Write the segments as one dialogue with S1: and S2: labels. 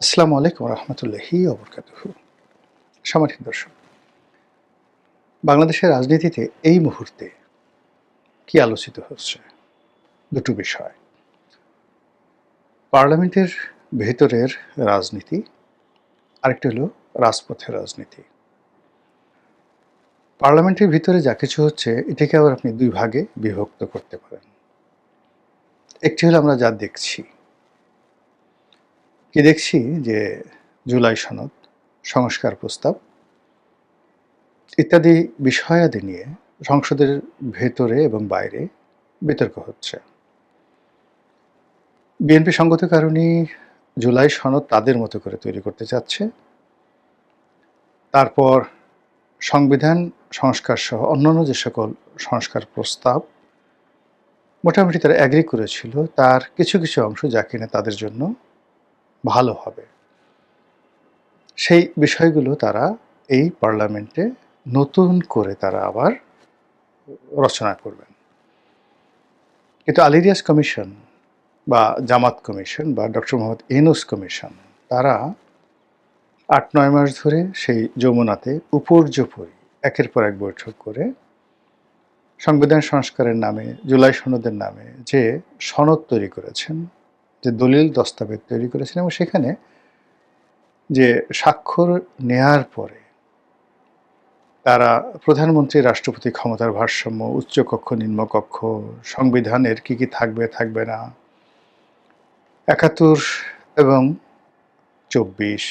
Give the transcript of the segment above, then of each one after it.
S1: আসসালামু আলাইকুম রহমতুল্লাহি ওবরকাতুহু। সম্মানিত দর্শক, বাংলাদেশের রাজনীতিতে এই মুহূর্তে কি আলোচিত হচ্ছে? দুটো বিষয়। পার্লামেন্টের ভেতরের রাজনীতি, আরেকটা হলো রাজপথের রাজনীতি। পার্লামেন্টের ভিতরে যা কিছু হচ্ছে এটাকে আবার আপনি দুই ভাগে বিভক্ত করতে পারেন। একটি হলো আমরা যা দেখছি। কি দেখছি? যে জুলাই সনদ, সংস্কার প্রস্তাব ইত্যাদি বিষয়াদি নিয়ে সংসদের ভেতরে এবং বাইরে বিতর্ক হচ্ছে। বিএনপি সঙ্গত কারণেই জুলাই সনদ তাদের মতো করে তৈরি করতে চাচ্ছে। তারপর সংবিধান সংস্কার সহ অন্যান্য যে সকল সংস্কার প্রস্তাব মোটামুটি তারা অ্যাগ্রি করেছিল, তার কিছু কিছু অংশ যা কিনা তাদের জন্য ভালো হবে, সেই বিষয়গুলো তারা এই পার্লামেন্টে নতুন করে তারা আবার রচনা করবেন। কিন্তু আলী রিয়াজ কমিশন বা জামাত কমিশন বা ডক্টর মোহাম্মদ ইউনূস কমিশন, তারা ৮-৯ মাস ধরে সেই যমুনাতে উপর্যুপরি একের পর এক বৈঠক করে সংবিধান সংস্কারের নামে, জুলাই সনদের নামে যে সনদ তৈরি করেছেন, যে দলিল দস্তাবেজ তৈরি করেছেন, এবং সেখানে যে স্বাক্ষর নেয়ার পরে তারা প্রধানমন্ত্রী রাষ্ট্রপতি ক্ষমতার ভারসাম্য, উচ্চকক্ষ নিম্নকক্ষ, সংবিধানের কি কি থাকবে থাকবে না, ৭১ এবং ২৪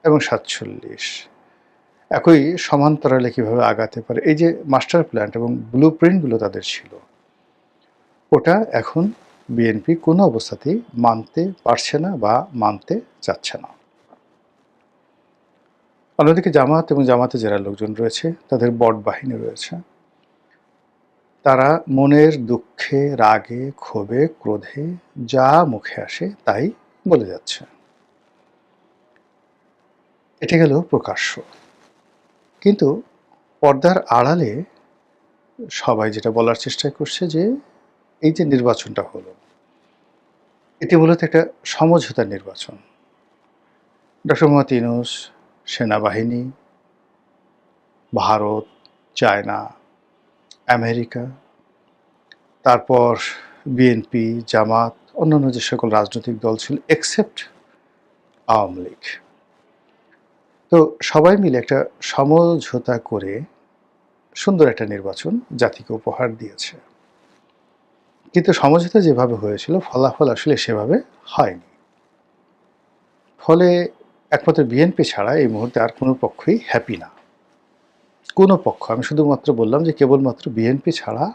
S1: এবং ৪৭ একই সমান্তরালে কীভাবে আগাতে পারে, এই যে মাস্টার প্ল্যান এবং ব্লু প্রিন্টগুলো তাদের ছিল, ওটা এখন বিএনপি কোনো অবস্থাতেই মানতে পারছে না বা মানতে চাচ্ছে না। অন্যদিকে জামাত এবং জামাতে যারা লোকজন রয়েছে, তাদের বট বাহিনী রয়েছে, তারা মনের দুঃখে, রাগে, ক্ষোভে, ক্রোধে যা মুখে আসে তাই বলে যাচ্ছে। এটা গেল প্রকাশ্য। কিন্তু পর্দার আড়ালে সবাই যেটা বলার চেষ্টা করছে যে এই যে নির্বাচনটা হলো, এটি মূলত একটা সমঝোতার নির্বাচন। ডক্টর মোহাম্মদ ইউনূস, সেনাবাহিনী, ভারত, চায়না, আমেরিকা, তারপর বিএনপি, জামাত, অন্যান্য যে সকল রাজনৈতিক দল ছিল এক্সেপ্ট আওয়ামী লীগ, তো সবাই মিলে একটা সমঝোতা করে সুন্দর একটা নির্বাচন জাতিকে উপহার দিয়েছে। কিন্তু সমঝোতা যেভাবে হয়েছিল ফলাফল আসলে সেভাবে হয়নি। ফলে একমাত্র বিএনপি ছাড়া এই মুহূর্তে আর কোনো পক্ষই হ্যাপি না। কোনো পক্ষ, আমি শুধুমাত্র বললাম যে কেবলমাত্র বিএনপি ছাড়া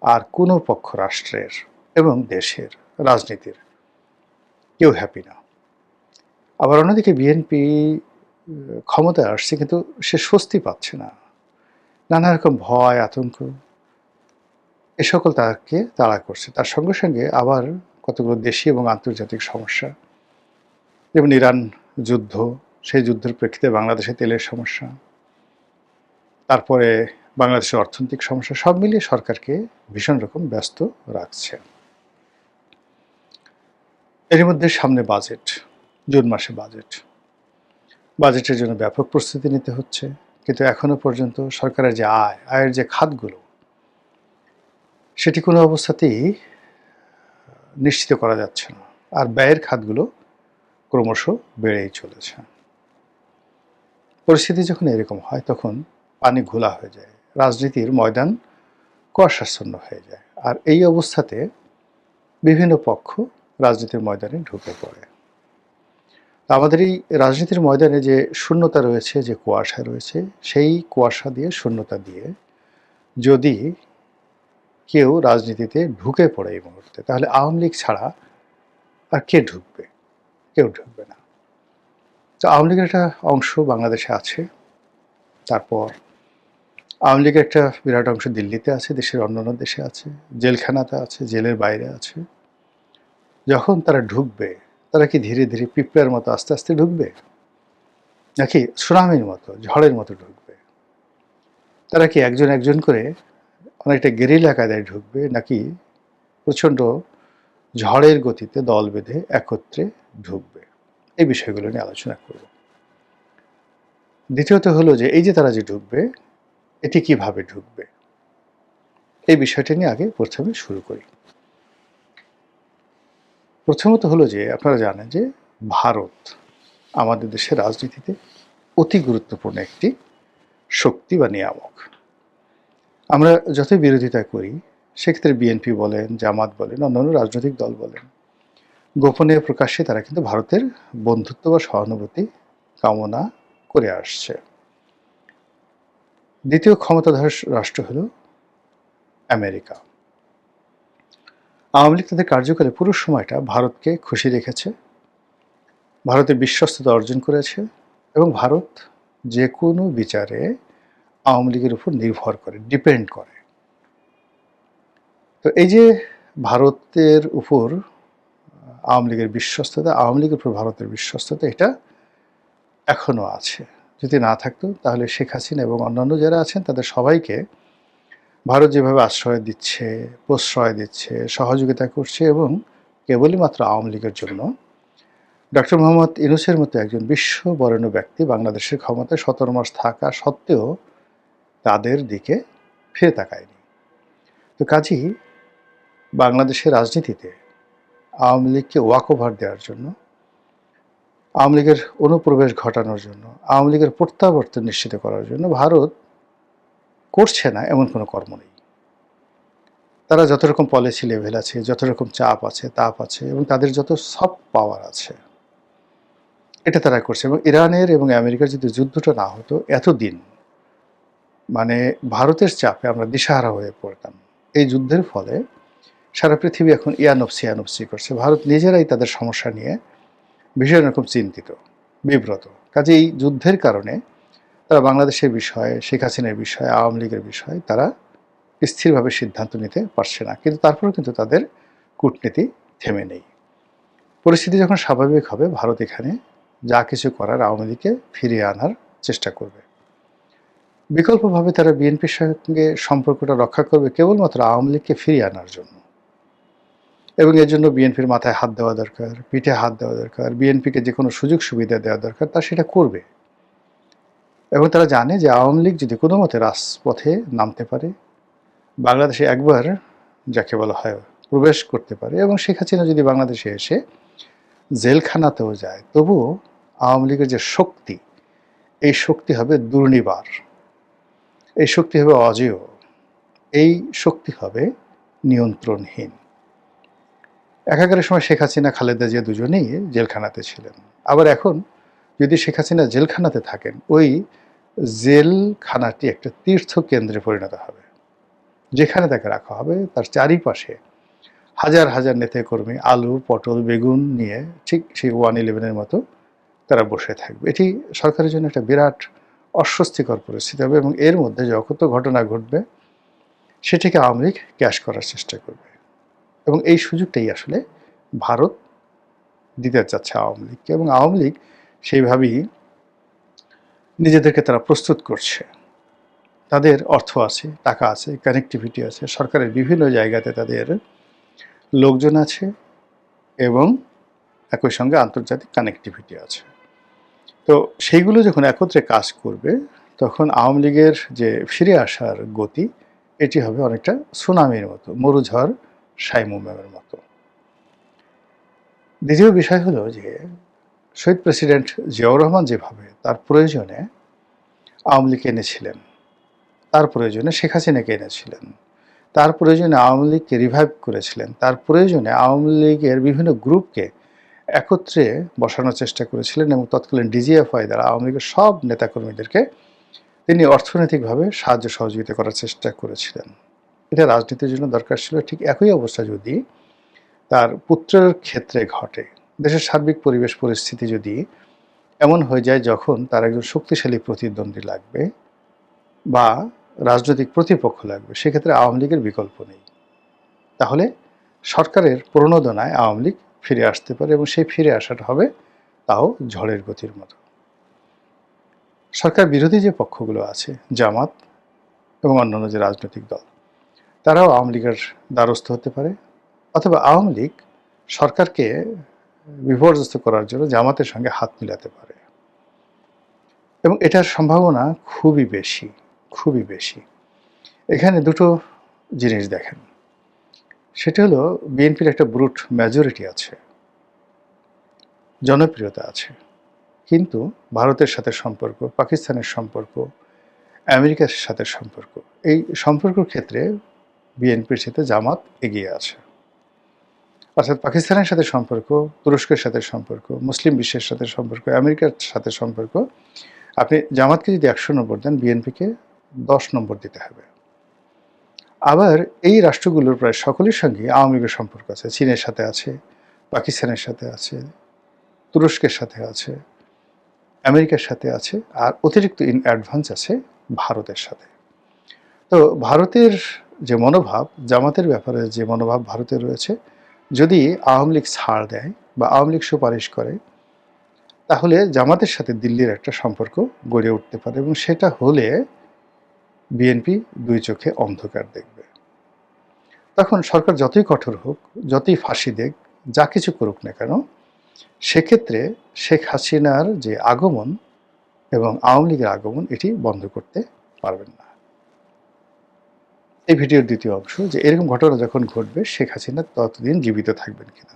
S1: আর কোনো পক্ষ রাষ্ট্রের এবং দেশের রাজনীতির কেউ হ্যাপি না। আবার অন্যদিকে বিএনপি ক্ষমতায় আসছে কিন্তু সে স্বস্তি পাচ্ছে না। নানা রকম ভয়, আতঙ্ক এ সকল তাকে তাড়া করছে। তার সঙ্গে সঙ্গে আবার কতগুলো দেশীয় এবং আন্তর্জাতিক সমস্যা, যেমন ইরান যুদ্ধ, সেই যুদ্ধের প্রেক্ষিতে বাংলাদেশে তেলের সমস্যা, তারপরে বাংলাদেশের অর্থনৈতিক সমস্যা, সব মিলিয়ে সরকারকে ভীষণ রকম ব্যস্ত রাখছে। এর মধ্যে সামনে বাজেট, জুন মাসে বাজেটের জন্য ব্যাপক প্রস্তুতি নিতে হচ্ছে। কিন্তু এখনো পর্যন্ত সরকারের যে আয়ের যে খাতগুলো, সেটি কোনো অবস্থাতেই নিশ্চিত করা যাচ্ছে না। আর ব্যয়ের খাতগুলো ক্রমশ বেড়েই চলেছে। পরিস্থিতি যখন এরকম হয় তখন পানি ঘোলা হয়ে যায়, রাজনীতির ময়দান কুয়াশাচ্ছন্ন হয়ে যায়। আর এই অবস্থাতে বিভিন্ন পক্ষ রাজনীতির ময়দানে ঢুকে পড়ে। আমাদের এই রাজনীতির ময়দানে যে শূন্যতা রয়েছে, যে কুয়াশা রয়েছে, সেই কুয়াশা দিয়ে, শূন্যতা দিয়ে যদি কেউ রাজনীতিতে ঢুকে পড়ে এই মুহূর্তে, তাহলে আওয়ামী লীগ ছাড়া আর কে ঢুকবে? কেউ ঢুকবে না। তো আওয়ামী লীগের একটা অংশ বাংলাদেশে আছে, তারপর আওয়ামী লীগের একটা বিরাট অংশ দিল্লিতে আছে, দেশের অন্যান্য দেশে আছে, জেলখানাতে আছে, জেলের বাইরে আছে। যখন তারা ঢুকবে, তারা কি ধীরে ধীরে পিঁপড়ার মতো আস্তে আস্তে ঢুকবে, নাকি সুনামির মতো, ঝড়ের মতো ঢুকবে? তারা কি একজন একজন করে অনেকটা গেরিলা কায়দায় ঢুকবে, নাকি প্রচণ্ড ঝড়ের গতিতে দল বেঁধে একত্রে ঢুকবে? এই বিষয়গুলো নিয়ে আলোচনা করব। দ্বিতীয়ত হলো যে এই যে তারা যে ঢুকবে, এটি কিভাবে ঢুকবে, এই বিষয়টা নিয়ে আগে প্রথমে শুরু করি। প্রথমত হলো যে আপনারা জানেন যে ভারত আমাদের দেশের রাজনীতিতে অতি গুরুত্বপূর্ণ একটি শক্তি বা নিয়ামক। আমরা যতই বিরোধিতা করি, সেক্ষেত্রে বিএনপি বলেন, জামাত বলেন, অন্যান্য রাজনৈতিক দল বলেন, গোপনে প্রকাশ্যে তারা কিন্তু ভারতের বন্ধুত্ব বা সহানুভূতি কামনা করে আসছে। দ্বিতীয় ক্ষমতাধর রাষ্ট্র হল আমেরিকা। আওয়ামী লীগ তাদের কার্যকালে পুরো সময়টা ভারতকে খুশি রেখেছে, ভারতের বিশ্বস্ততা অর্জন করেছে এবং ভারত যে কোনো বিচারে আওয়ামী লীগের উপর নির্ভর করে, ডিপেন্ড করে। তো এই যে ভারতের উপর আওয়ামী লীগের বিশ্বস্ততা, আওয়ামী লীগের উপর ভারতের বিশ্বস্ততা, এটা এখনও আছে। যদি না থাকতো তাহলে শেখ হাসিনা এবং অন্যান্য যারা আছেন তাদের সবাইকে ভারত যেভাবে আশ্রয় দিচ্ছে, প্রশ্রয় দিচ্ছে, সহযোগিতা করছে এবং কেবলই মাত্র আওয়ামী লীগের জন্য ডক্টর মোহাম্মদ ইউনূসের মতো একজন বিশ্ববরেণ্য ব্যক্তি বাংলাদেশের ক্ষমতায় 17 মাস থাকা সত্ত্বেও তাদের দিকে ফিরে তাকায়নি। তো কাজেই বাংলাদেশের রাজনীতিতে আওয়ামী লীগকে ওয়াক ওভার দেওয়ার জন্য, আওয়ামী লীগের অনুপ্রবেশ ঘটানোর জন্য, আওয়ামী লীগের প্রত্যাবর্তন নিশ্চিত করার জন্য ভারত করছে না এমন কোনো কর্ম নেই। তারা যত রকম পলিসি লেভেল আছে, যত রকম চাপ আছে, তাপ আছে এবং তাদের যত সফট পাওয়ার আছে, এটা তারা করছে। এবং ইরানের এবং আমেরিকার যদি যুদ্ধটা না হতো, এতদিন মানে ভারতের চাপে আমরা দিশাহারা হয়ে পড়তাম। এই যুদ্ধের ফলে সারা পৃথিবী এখন ইয়ানফসি করছে। ভারত নিজেরাই তাদের সমস্যা নিয়ে ভীষণ রকম চিন্তিত, বিব্রত। কাজে এই যুদ্ধের কারণে তারা বাংলাদেশের বিষয়ে, শেখ হাসিনার বিষয়ে, আওয়ামী লীগের বিষয়ে তারা স্থিরভাবে সিদ্ধান্ত নিতে পারছে না। কিন্তু তারপরেও কিন্তু তাদের কূটনীতি থেমে নেই। পরিস্থিতি যখন স্বাভাবিক হবে, ভারত এখানে যা কিছু করার আওয়ামী লীগকে ফিরিয়ে আনার চেষ্টা করবে। বিকল্পভাবে তারা বিএনপির সঙ্গে সম্পর্কটা রক্ষা করবে কেবলমাত্র আওয়ামী লীগকে ফিরিয়ে আনার জন্য। এবং এর জন্য বিএনপির মাথায় হাত দেওয়া দরকার, পিঠে হাত দেওয়া দরকার, বিএনপিকে যে কোনো সুযোগ সুবিধা দেওয়া দরকার, তা সেটা করবে। এবং তারা জানে যে আওয়ামী লীগ যদি কোনো মতে রাজপথে নামতে পারে, বাংলাদেশে একবার যাকে বলা হয় প্রবেশ করতে পারে এবং শেখ হাসিনা যদি বাংলাদেশে এসে জেলখানাতেও যায়, তবুও আওয়ামী লীগের যে শক্তি, এই শক্তি হবে দুর্নিবার, এই শক্তি হবে অজেয়, এই শক্তি হবে নিয়ন্ত্রণহীন। একাগারের সময় শেখ হাসিনা, খালেদা জিয়া দুজনেই জেলখানাতে ছিলেন। আবার এখন যদি শেখ হাসিনা জেলখানাতে থাকেন, ওই জেলখানাটি একটা তীর্থকেন্দ্রে পরিণত হবে, যেখানে তাকে রাখা হবে তার চারিপাশে হাজার হাজার নেতাকর্মী আলু, পটল, বেগুন নিয়ে ঠিক সেই 111-এর মতো তারা বসে থাকবে। এটি সরকারের জন্য একটা বিরাট অস্বস্তিকর পরিস্থিতি হবে এবং এর মধ্যে যত ঘটনা ঘটবে সেটিকে আওয়ামী লীগ ক্যাশ করার চেষ্টা করবে। এবং এই সুযোগটাই আসলে ভারত দিতে চাচ্ছে আওয়ামী লীগকে এবং আওয়ামী লীগ সেইভাবেই নিজেদেরকে তারা প্রস্তুত করছে। তাদের অর্থ আছে, টাকা আছে, কানেক্টিভিটি আছে, সরকারের বিভিন্ন জায়গাতে তাদের লোকজন আছে এবং একই সঙ্গে আন্তর্জাতিক কানেক্টিভিটি আছে। তো সেইগুলো যখন একত্রে কাজ করবে, তখন আওয়ামী লীগের যে ফিরে আসার গতি, এটি হবে অনেকটা সুনামির মতো, মরুঝড় সাইমুমের মতো। দ্বিতীয় বিষয় হলো যে শহীদ প্রেসিডেন্ট জিয়াউর রহমান যেভাবে তার প্রয়োজনে আওয়ামী লীগকে এনেছিলেন, তার প্রয়োজনে শেখ হাসিনাকে এনেছিলেন, তার প্রয়োজনে আওয়ামী লীগকে রিভাইভ করেছিলেন, তার প্রয়োজনে আওয়ামী লীগের বিভিন্ন গ্রুপকে একত্রে বসানোর চেষ্টা করেছিলেন এবং তৎকালীন ডিজিএফআই দ্বারা আওয়ামী লীগের সব নেতাকর্মীদেরকে তিনি অর্থনৈতিকভাবে সাহায্য সহযোগিতা করার চেষ্টা করেছিলেন। এটা রাজনীতির জন্য দরকার ছিল। ঠিক একই অবস্থা যদি তার পুত্রের ক্ষেত্রে ঘটে, দেশের সার্বিক পরিবেশ পরিস্থিতি যদি এমন হয়ে যায় যখন তার একজন শক্তিশালী প্রতিদ্বন্দ্বী লাগবে বা রাজনৈতিক প্রতিপক্ষ লাগবে, সেক্ষেত্রে আওয়ামী লীগের বিকল্প নেই। তাহলে সরকারের প্রণোদনায় আওয়ামী লীগ ফিরে আসতে পারে এবং সেই ফিরে আসাটা হবে তাও ঝড়ের গতির মতো। সরকার বিরোধী যে পক্ষগুলো আছে, জামাত এবং অন্যান্য যে রাজনৈতিক দল, তারাও আওয়ামী লীগের দ্বারস্থ হতে পারে, অথবা আওয়ামী লীগ সরকারকে বিপর্যস্ত করার জন্য জামাতের সঙ্গে হাত মিলাতে পারে, এবং এটার সম্ভাবনা খুবই বেশি, খুবই বেশি। এখানে দুটো জিনিস দেখেন, সেটা হলো বিএনপির একটা ব্রুট মেজরিটি আছে, জনপ্রিয়তা আছে, কিন্তু ভারতের সাথে সম্পর্ক, পাকিস্তানের সম্পর্ক, আমেরিকার সাথে সম্পর্ক, এই সম্পর্কের ক্ষেত্রে বিএনপির সাথে জামাত এগিয়ে আছে। অর্থাৎ পাকিস্তানের সাথে সম্পর্ক, তুরস্কের সাথে সম্পর্ক, মুসলিম বিশ্বের সাথে সম্পর্ক, আমেরিকার সাথে সম্পর্ক, আপনি জামাতকে যদি 100 নম্বর দেন, বিএনপিকে 10 নম্বর দিতে হবে। আবার এই রাষ্ট্রগুলোর প্রায় সকলের সঙ্গে আওয়ামী লীগের সম্পর্ক আছে, চীনের সাথে আছে, পাকিস্তানের সাথে আছে, তুরস্কের সাথে আছে, আমেরিকার সাথে আছে, আর অতিরিক্ত ইন অ্যাডভান্স আছে ভারতের সাথে। তো ভারতের যে মনোভাব, জামাতের ব্যাপারে যে মনোভাব ভারতের রয়েছে, যদি আওয়ামী লীগ ছাড় দেয় বা আওয়ামী লীগ সুপারিশ করে, তাহলে জামাতের সাথে দিল্লির একটা সম্পর্ক গড়ে উঠতে পারে, এবং সেটা হলে বিএনপি দুই চোখে অন্ধকার দেখবে। তখন সরকার যতই কঠোর হোক, যতই ফাঁসি দেখ, যা কিছু করুক না কেন, সেক্ষেত্রে শেখ হাসিনার যে আগমন এবং আওয়ামী লীগের আগমন, এটি বন্ধ করতে পারবেন না। এই ভিডিওর দ্বিতীয় অংশ, যে এরকম ঘটনা যখন ঘটবে, শেখ হাসিনা ততদিন জীবিত থাকবেন কিনা।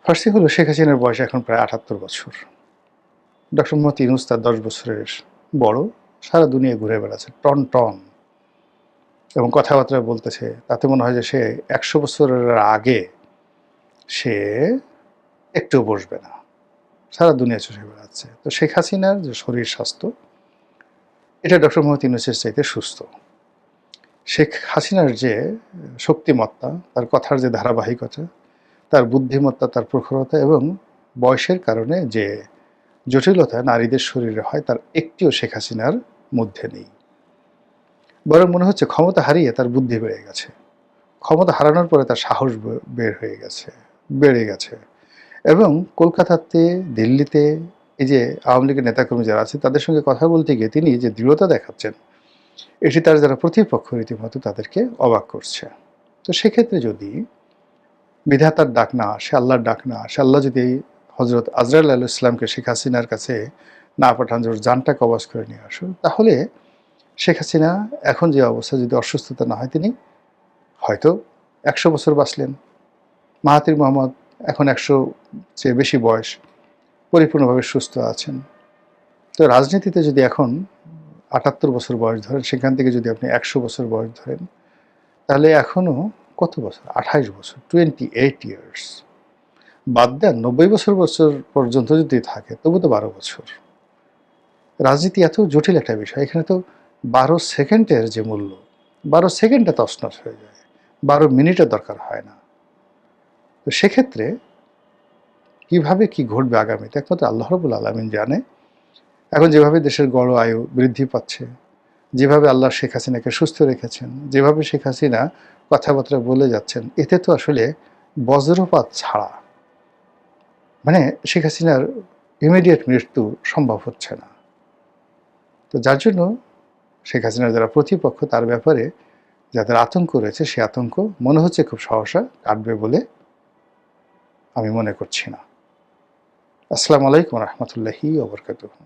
S1: ফার্স্টে হলো, শেখ হাসিনার বয়স এখন প্রায় 78 বছর। ডক্টর মোহাম্মদ ইউনূস তার 10 বছরের বড়, সারা দুনিয়া ঘুরে বেড়াচ্ছে টন টন, এবং কথাবার্তা বলতেছে, তাতে মনে হয় যে সে 100 বছরের আগে সে একটু বসবে না, সারা দুনিয়া চষে বেড়াচ্ছে। তো শেখ হাসিনার যে শরীর স্বাস্থ্য, এটা ডক্টর মোহাম্মদ ইউনূসের চাইতে সুস্থ। শেখ হাসিনার যে শক্তিমত্তা, তার কথার যে ধারাবাহিকতা, তার বুদ্ধিমত্তা, তার প্রখরতা, এবং বয়সের কারণে যে জটিলতা নারীদের শরীরে হয়, তার একটিও শেখ হাসিনার মধ্যে নেই। বরং মনে হচ্ছে ক্ষমতা হারিয়ে তার বুদ্ধি বেড়ে গেছে, ক্ষমতা হারানোর পরে তার সাহস বেড়ে গেছে। এবং কলকাতাতে, দিল্লিতে এই যে আওয়ামী লীগের নেতাকর্মী যারা আছে, তাদের সঙ্গে কথা বলতে গিয়ে তিনি যে দৃঢ়তা দেখাচ্ছেন, এটি তার যারা প্রতিপক্ষ রীতিমতো তাদেরকে অবাক করছে। তো সেক্ষেত্রে যদি বিধাতার ডাক না আসে, আল্লাহর ডাক না আসে, আল্লাহ যদি হজরত আজরাইল আলাইহিস ইসলামকে শেখ হাসিনার কাছে না পাঠান, যে জানটা কবজ করে নিয়ে আসো, তাহলে শেখ হাসিনা এখন যে অবস্থা, যদি অসুস্থতা না হয়, তিনি হয়তো 100 বছর বাঁচলেন। মাহাথির মোহাম্মদ এখন 100 চেয়ে বেশি বয়স, পরিপূর্ণভাবে সুস্থ আছেন। তো রাজনীতিতে যদি এখন 78 বছর বয়স ধরেন, সেখান থেকে যদি আপনি 100 বছর বয়স ধরেন, তাহলে এখনও কত বছর? 28 বছর, 28 ইয়ার্স। বাদ দেন 90 বছর পর্যন্ত যদি থাকে, তবু তো 12 বছর। রাজনীতি এত জটিল একটা বিষয়, এখানে তো 12 সেকেন্ডের যে মূল্য, 12 সেকেন্ডে তছনছ হয়ে যায়, 12 মিনিটের দরকার হয় না। তো সেক্ষেত্রে কিভাবে কি ঘটবে আগামীতে, একমাত্র আল্লাহ রাব্বুল আলামিন জানে। এখন যেভাবে দেশের গড় আয়ু বৃদ্ধি পাচ্ছে, যেভাবে আল্লাহ শেখ হাসিনাকে সুস্থ রেখেছেন, যেভাবে শেখ হাসিনা কথাবার্তা বলে যাচ্ছেন, এতে তো আসলে বজ্রপাত ছাড়া মানে শেখ হাসিনার ইমিডিয়েট মৃত্যু সম্ভব হচ্ছে না। তো যার জন্য শেখ হাসিনার যারা প্রতিপক্ষ, তার ব্যাপারে যাদের আতঙ্ক রয়েছে, সে আতঙ্ক মনে হচ্ছে খুব সহসা কাটবে বলে আমি মনে করছি না। আসসালামু আলাইকুম রহমতুল্লাহি ওয়া বারাকাতুহু।